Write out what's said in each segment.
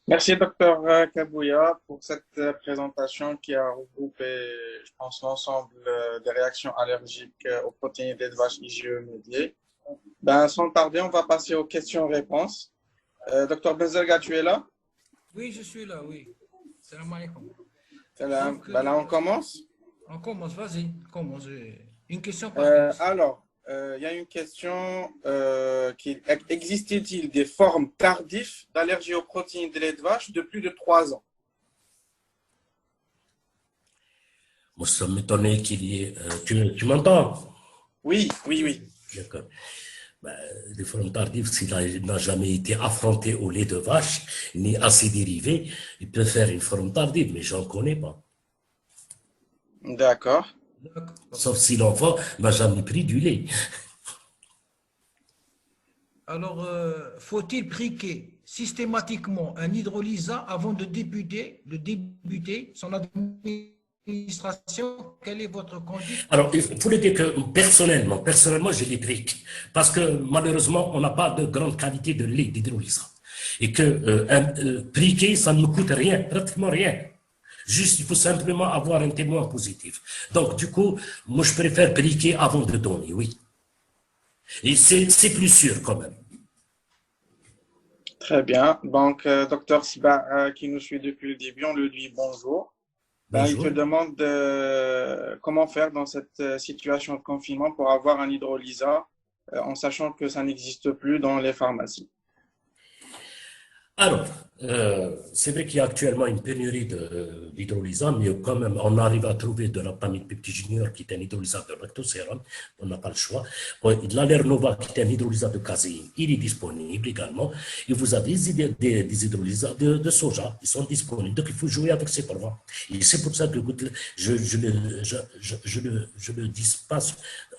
Merci, docteur Kabouya, pour cette présentation qui a regroupé, je pense, l'ensemble des réactions allergiques aux protéines des vaches IgE médiées. Sans tarder, on va passer aux questions-réponses. Docteur Benzelga, tu es là? Oui, je suis là, oui. Salam alaikum. Donc, là, on commence. On commence, vas-y, commence. Une question par question. Il y a une question qui existe-t-il des formes tardives d'allergie aux protéines de lait de vache de plus de 3 ans? Moi, ça m'étonnait qu'il y ait. Tu m'entends? Oui, oui, oui. D'accord. Les formes tardives, s'il n'a jamais été affronté au lait de vache, ni à ses dérivés, il peut faire une forme tardive, mais j'en connais pas. D'accord. Sauf si l'enfant n'a jamais pris du lait. Alors, faut-il priquer systématiquement un hydrolysat avant de débuter son administration? Quelle est votre conduite? Alors, il faut le dire que personnellement, je les brique. Parce que malheureusement, on n'a pas de grande qualité de lait d'hydrolysat. Et que briquer, ça ne nous coûte rien, pratiquement rien. Juste, il faut simplement avoir un témoin positif. Donc, du coup, moi, je préfère briquer avant de donner, oui. Et c'est plus sûr quand même. Très bien. Donc, docteur Siba, qui nous suit depuis le début, on lui dit bonjour. Il te demande comment faire dans cette situation de confinement pour avoir un hydrolysat en sachant que ça n'existe plus dans les pharmacies. Alors, c'est vrai qu'il y a actuellement une pénurie d'hydrolysat, mais quand même, on arrive à trouver de la Pepti Junior qui est un hydrolysat de lactosérum, on n'a pas le choix. L'Alernova qui est un hydrolysat de caséine, il est disponible également. Et vous avez des hydrolysats de soja, ils sont disponibles. Donc, il faut jouer avec ces programmes. Et c'est pour ça que je le dis pas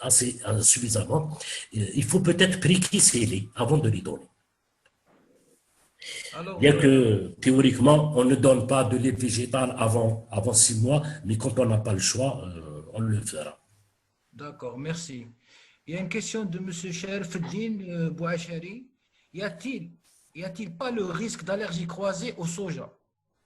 assez suffisamment. Il faut peut-être priquer ces laits avant de les donner. Alors, bien que théoriquement, on ne donne pas de lait végétal avant 6 mois, mais quand on n'a pas le choix, on le fera. D'accord, merci. Il y a une question de M. Sherfeddin Bouachari. Y a-t-il pas le risque d'allergie croisée au soja?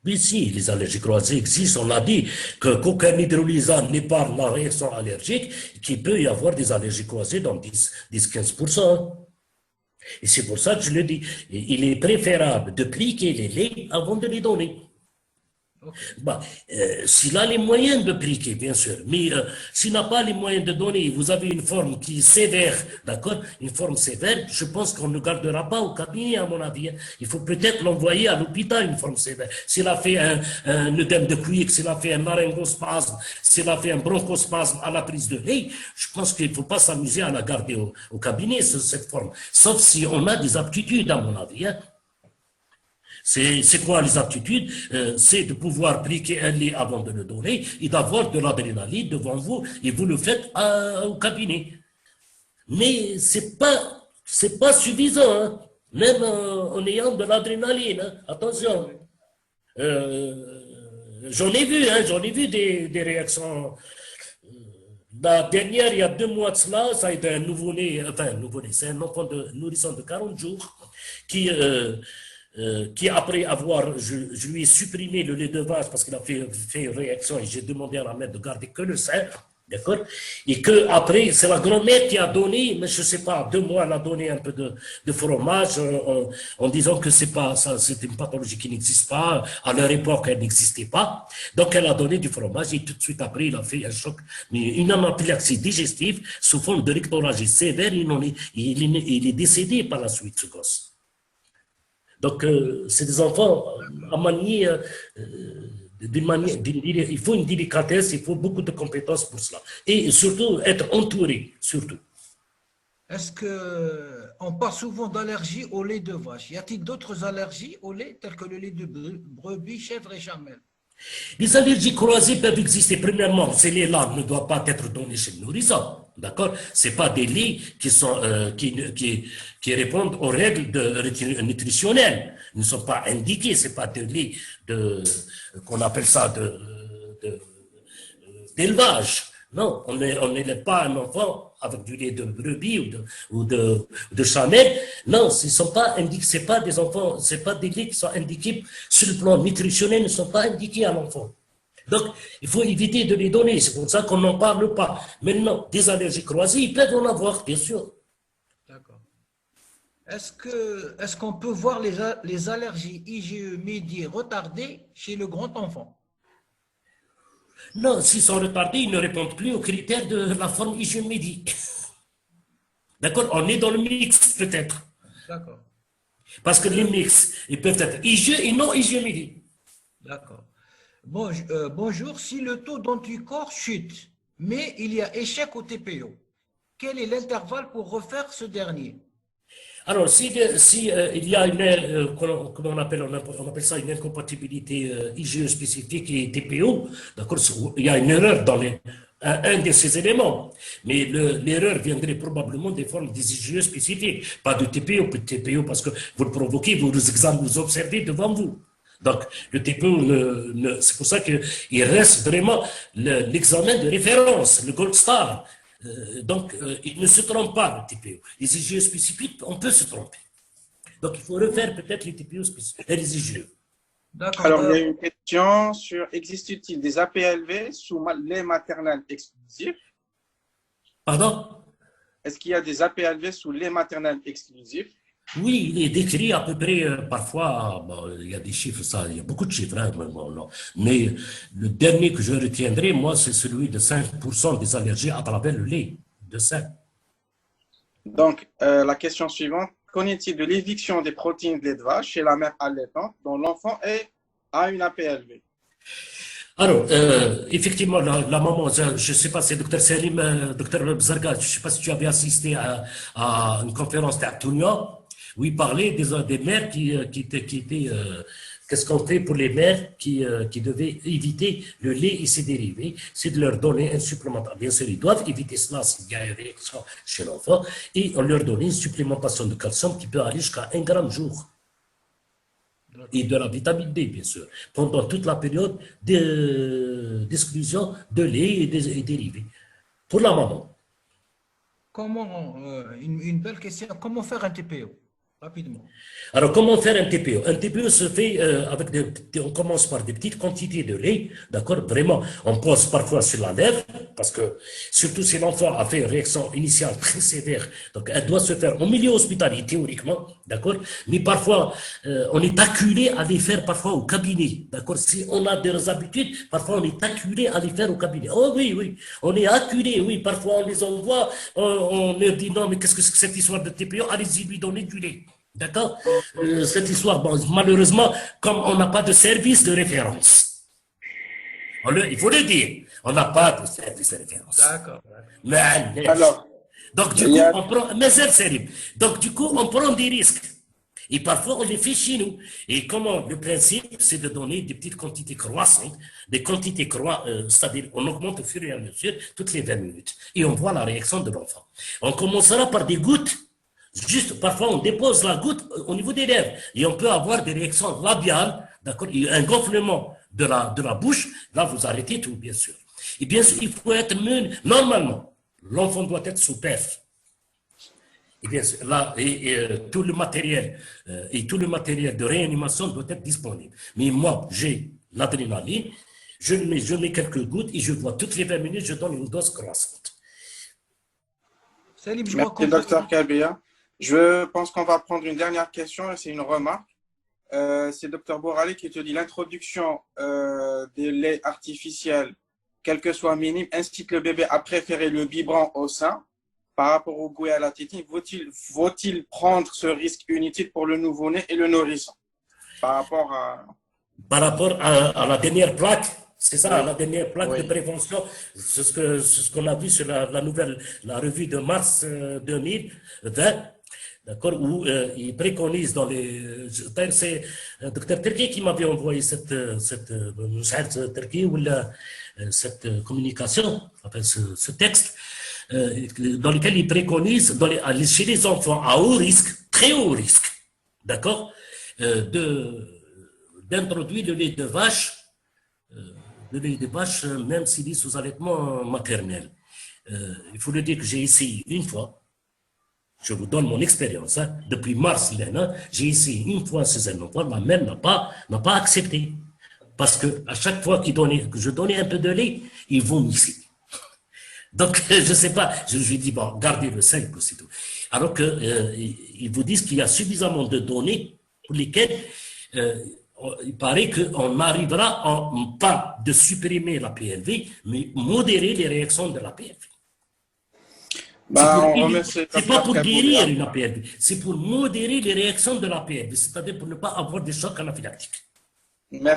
Oui, si, les allergies croisées existent. On a dit qu'aucun hydrolysat n'épargne la réaction allergique, qu'il peut y avoir des allergies croisées dans 10-15%. Et c'est pour ça que je le dis. Il est préférable de pliquer les laits avant de les donner. S'il a les moyens de pliquer, bien sûr, mais s'il n'a pas les moyens de donner, vous avez une forme qui est sévère, d'accord? Une forme sévère, je pense qu'on ne gardera pas au cabinet, à mon avis. Il faut peut-être l'envoyer à l'hôpital, une forme sévère. S'il a fait un œdème de cuir, s'il a fait un laryngospasme, s'il a fait un bronchospasme à la prise de lait, je pense qu'il ne faut pas s'amuser à la garder au cabinet, cette forme. Sauf si on a des aptitudes, à mon avis. C'est quoi les aptitudes? C'est de pouvoir pliquer un lait avant de le donner et d'avoir de l'adrénaline devant vous et vous le faites au cabinet. Mais c'est pas suffisant, hein? Même en ayant de l'adrénaline. Hein? Attention. J'en ai vu des réactions. La dernière, il y a 2 mois de cela, ça a été un nouveau-né, c'est un enfant de nourrisson de 40 jours qui après avoir, je lui ai supprimé le lait de vache parce qu'il a fait une réaction et j'ai demandé à la mère de garder que le sein, d'accord? Et que après, c'est la grand-mère qui a donné, mais je ne sais pas, 2 mois, elle a donné un peu de fromage en disant que c'est une pathologie qui n'existe pas. À leur époque, elle n'existait pas. Donc, elle a donné du fromage et tout de suite après, il a fait un choc, une anaphylaxie digestive sous forme de rectorragie sévère. Il est décédé par la suite, ce gosse. Donc, c'est des enfants à manier il faut une délicatesse, il faut beaucoup de compétences pour cela. Et surtout, être entouré, surtout. Est-ce qu'on parle souvent d'allergies au lait de vache? Y a-t-il d'autres allergies au lait, telles que le lait de brebis, chèvre et chamelle? Les allergies croisées peuvent exister. Premièrement, ces laits-là ne doivent pas être donnés chez le nourrisson. D'accord? Ce pas des laits qui répondent aux règles nutritionnelles. Ils ne sont pas indiqués. Ce pas des laits qu'on appelle ça d'élevage. Non, on n'élève pas un enfant avec du lait de brebis ou de chamelle. Non, ce ne sont pas indiqués, c'est pas des enfants, c'est pas des laits qui sont indiqués sur le plan nutritionnel, ne sont pas indiqués à l'enfant. Donc, il faut éviter de les donner. C'est pour ça qu'on n'en parle pas. Maintenant, des allergies croisées, ils peuvent en avoir, bien sûr. D'accord. Est-ce qu'on peut voir les allergies IgE-médiées retardées chez le grand enfant? Non, s'ils sont retardés, ils ne répondent plus aux critères de la forme IgE-médie. D'accord? On est dans le mix, peut-être. D'accord. Parce que les mix, ils peuvent être IgE et non IgE-médie. D'accord. Bonjour, si le taux d'anticorps chute, mais il y a échec au TPO, quel est l'intervalle pour refaire ce dernier? Alors, si il y a une, comment on appelle ça, une incompatibilité IgE spécifique et TPO, d'accord, il y a une erreur dans un de ces éléments. Mais l'erreur viendrait probablement des formes des IgE spécifiques, pas de TPO parce que vous le provoquez, vous observez devant vous. Donc, le TPO, c'est pour ça qu'il reste vraiment l'examen de référence, le gold star. Donc, il ne se trompe pas, le TPO. Les IgE spécifiques, on peut se tromper. Donc, il faut refaire peut-être les TPO spécifiques, les IgE. D'accord. Alors, il y a une question sur existe-t-il des APLV sous lait maternel exclusif? Pardon? Est-ce qu'il y a des APLV sous lait maternel exclusif? Oui, il est décrit à peu près, parfois, bon, il y a des chiffres, ça, il y a beaucoup de chiffres, hein, mais le dernier que je retiendrai, moi, c'est celui de 5% des allergies à travers le lait de sein. Donc, la question suivante, qu'en est-il de l'éviction des protéines de lait de vache chez la mère allaitante dont l'enfant a une APLV? Alors, effectivement, la maman, je ne sais pas, c'est Dr Salim, Dr Bzarga, je ne sais pas si tu avais assisté à une conférence d'Actunia, où il parlait des mères qui étaient qu'est-ce qu'on fait pour les mères qui devaient éviter le lait et ses dérivés, c'est de leur donner un supplémentaire. Bien sûr, ils doivent éviter cela s'il y a une réaction chez l'enfant, et on leur donne une supplémentation de calcium qui peut aller jusqu'à 1 gramme jour. Et de la vitamine D, bien sûr, pendant toute la période d'exclusion de lait et des dérivés. Pour la maman. Une belle question, comment faire un TPO? Rapidement. Alors, comment faire un TPO? Un TPO se fait avec on commence par des petites quantités de lait, d'accord? Vraiment, on pose parfois sur la lèvre, parce que surtout si l'enfant a fait une réaction initiale très sévère, donc elle doit se faire au milieu hospitalier, théoriquement, d'accord? Mais parfois, on est acculé à les faire parfois au cabinet, d'accord? Si on a des habitudes, parfois on est acculé à les faire au cabinet. Oh oui, oui, on est acculé, oui, parfois on les envoie, on leur dit non, mais qu'est-ce que c'est que cette histoire de TPO? Allez-y lui donner du lait. D'accord? Cette histoire, bon, malheureusement, comme on n'a pas de service de référence, il faut le dire, on n'a pas de service de référence. D'accord. Mais, Alors, donc, du coup, on prend, donc, du coup, on prend des risques. Et parfois, on les fait chez nous. Et comment le principe, c'est de donner des petites quantités croissantes, des quantités c'est-à-dire on augmente au fur et à mesure toutes les 20 minutes. Et on voit la réaction de l'enfant. On commencera par des gouttes. Juste, parfois, on dépose la goutte au niveau des lèvres et on peut avoir des réactions labiales, d'accord, un gonflement de la bouche. Là, vous arrêtez tout, bien sûr. Et bien sûr, il faut être normalement, l'enfant doit être sous perf. Et bien sûr, là, tout le matériel de réanimation doit être disponible. Mais moi, j'ai l'adrénaline, je mets quelques gouttes et je vois toutes les 20 minutes, je donne une dose croissante. Merci, Dr Kabia. Je pense qu'on va prendre une dernière question et c'est une remarque. C'est Dr Bourali qui te dit l'introduction des laits artificiels, quel que soit minime, incite le bébé à préférer le biberon au sein par rapport au goût et à la tétine. Faut-il prendre ce risque inutile pour le nouveau-né et le nourrisson par rapport à la dernière plaque? C'est ça, oui. La dernière plaque de prévention, c'est ce qu'on a vu sur la revue de mars 2020, d'accord, où il préconise dans les... C'est Dr Turki qui m'avait envoyé cette communication, enfin, ce texte, dans lequel il préconise chez les enfants à haut risque, très haut risque, d'accord, d'introduire le lait de vache, même s'il est sous allaitement maternel. Il faut le dire que j'ai essayé une fois. Je vous donne mon expérience. Hein. Depuis mars, j'ai essayé une fois césarienne, ma mère n'a pas accepté. Parce que à chaque fois que je donnais un peu de lait, il vomissait. Donc, je ne sais pas, je lui dis, bon, gardez le sein, c'est tout. Alors qu'ils vous disent qu'il y a suffisamment de données pour lesquelles il paraît qu'on arrivera, pas de supprimer la PLV, mais modérer les réactions de la PLV. C'est pas pour guérir une APLV, c'est pour modérer les réactions de la PLV, c'est-à-dire pour ne pas avoir des chocs anaphylactiques. Merci.